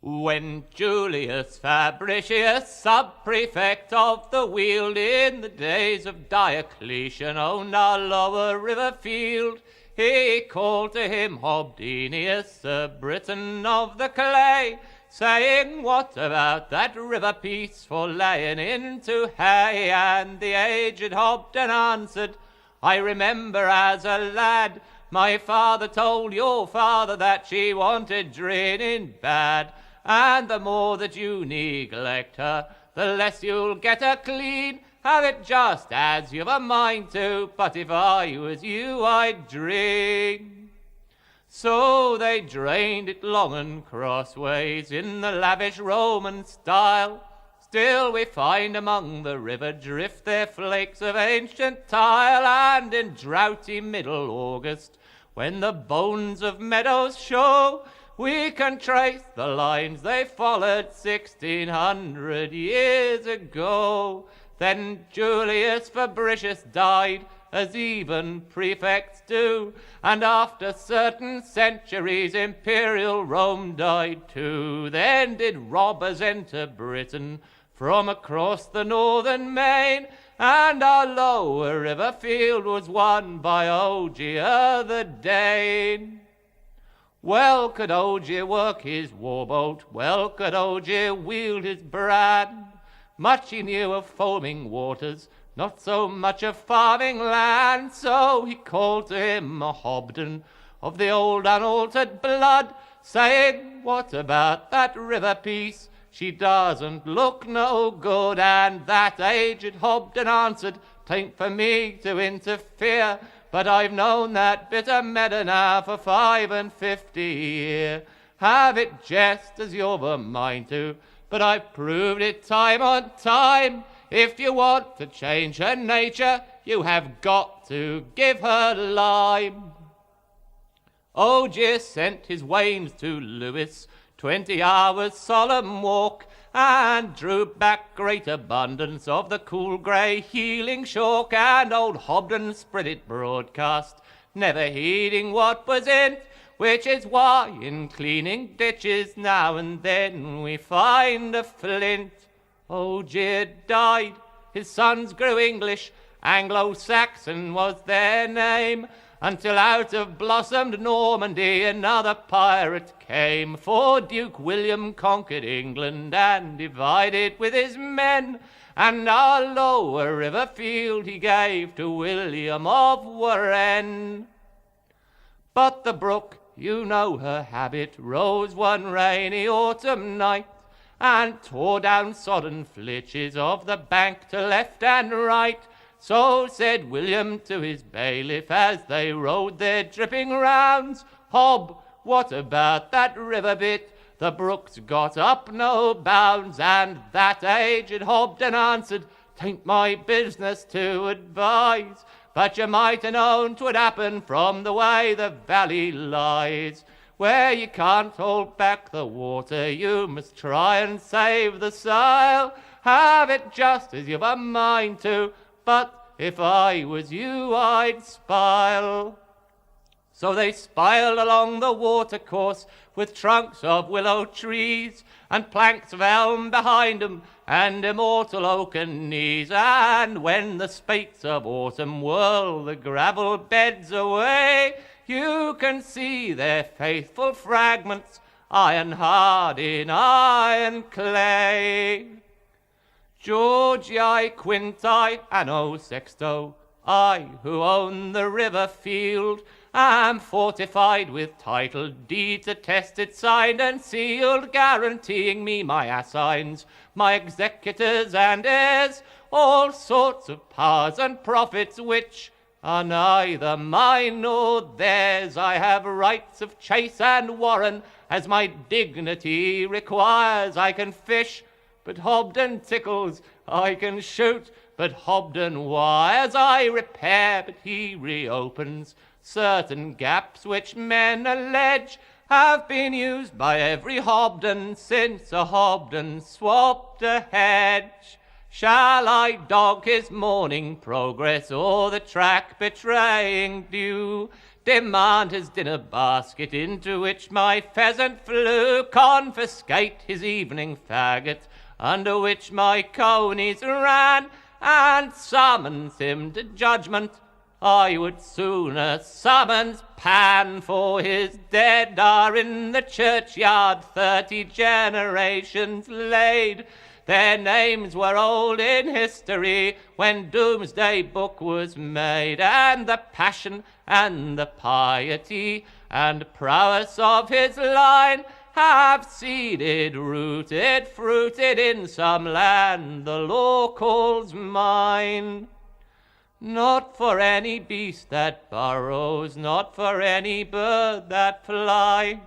When Julius Fabricius, sub-prefect of the Weald in the days of Diocletian, owned our lower river field, he called to him Hobdenius, a Briton of the clay, saying, "What about that river piece for laying into hay?" And the aged Hobden answered, "I remember as a lad, my father told your father that she wanted draining bad. And the more that you neglect her, the less you'll get her clean. Have it just as you've a mind to, but if I was you, I'd drain." So they drained it long and crossways in the lavish Roman style. Still we find among the river drift their flakes of ancient tile, and in droughty middle August, when the bones of meadows show, we can trace the lines they followed 1600 years ago. Then Julius Fabricius died, as even prefects do, and after certain centuries imperial Rome died too. Then did robbers enter Britain from across the northern main, and our lower river field was won by Ogier the Dane. Well could Ogier work his warboat, well could Ogier wield his brand. Much he knew of foaming waters, not so much of farming land. So he called to him a Hobden of the old unaltered blood, saying, "What about that river piece? She doesn't look no good." And that aged Hobden answered, "'Tain't for me to interfere, but I've known that bitter meadow now for 55 year. Have it just as you've a mind to, but I've proved it time on time. If you want to change her nature, you have got to give her lime." Ogier sent his wains to Lewis, 20 hours solemn walk, and drew back great abundance of the cool grey healing chalk. And old Hobden spread it broadcast, never heeding what was in't, which is why in cleaning ditches now and then we find a flint. Ogier died, his sons grew English, Anglo-Saxon was their name, until out of blossomed Normandy another pirate came. For Duke William conquered England and divided with his men, and our lower river field he gave to William of Warenne. But the brook, you know her habit, rose one rainy autumn night, and tore down sodden flitches of the bank to left and right. So said William to his bailiff as they rode their dripping rounds, "Hob, what about that river bit? The brook's got up no bounds." And that aged Hobden answered, "'Tain't my business to advise, but you might ha' known 'twould happen from the way the valley lies. Where you can't hold back the water, you must try and save the soil. Have it just as you've a mind to, but if I was you, I'd spile." So they spiled along the watercourse with trunks of willow trees, and planks of elm behind 'em, and immortal oaken knees. And when the spates of autumn whirl the gravel beds away, you can see their faithful fragments, iron hard in iron clay. Georgii Quinti Anno Sexto, I who own the river field, am fortified with title deeds attested, signed and sealed, guaranteeing me my assigns, my executors and heirs, all sorts of powers and profits which are neither mine nor theirs. I have rights of chase and warren, as my dignity requires. I can fish, but Hobden tickles. I can shoot, but Hobden wires. I repair, but he reopens certain gaps which men allege have been used by every Hobden since a Hobden swapped a hedge. Shall I dog his morning progress o'er the track betraying dew, demand his dinner basket, into which my pheasant flew, confiscate his evening faggot, under which my conies ran, and summons him to judgment. I would sooner summons Pan, for his dead are in the churchyard 30 generations laid. Their names were old in history when Doomsday Book was made, and the passion and the piety and prowess of his line have seeded, rooted, fruited in some land the law calls mine. Not for any beast that burrows, not for any bird that flies,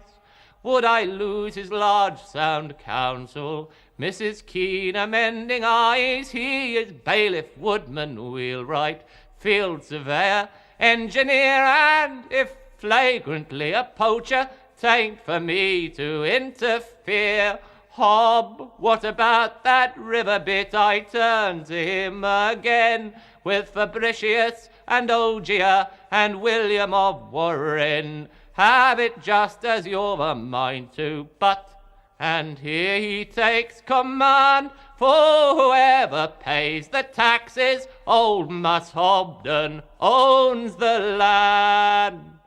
would I lose his large sound counsel, Mrs. Keen amending eyes. He is bailiff, woodman, wheelwright, field surveyor, engineer, and if flagrantly a poacher, 'tain't for me to interfere. Hob, what about that river bit? I turn to him again, with Fabricius and Ogier and William of Warren. Have it just as you've a mind to, but, and here he takes command, for whoever pays the taxes, old Mus Hobden owns the land.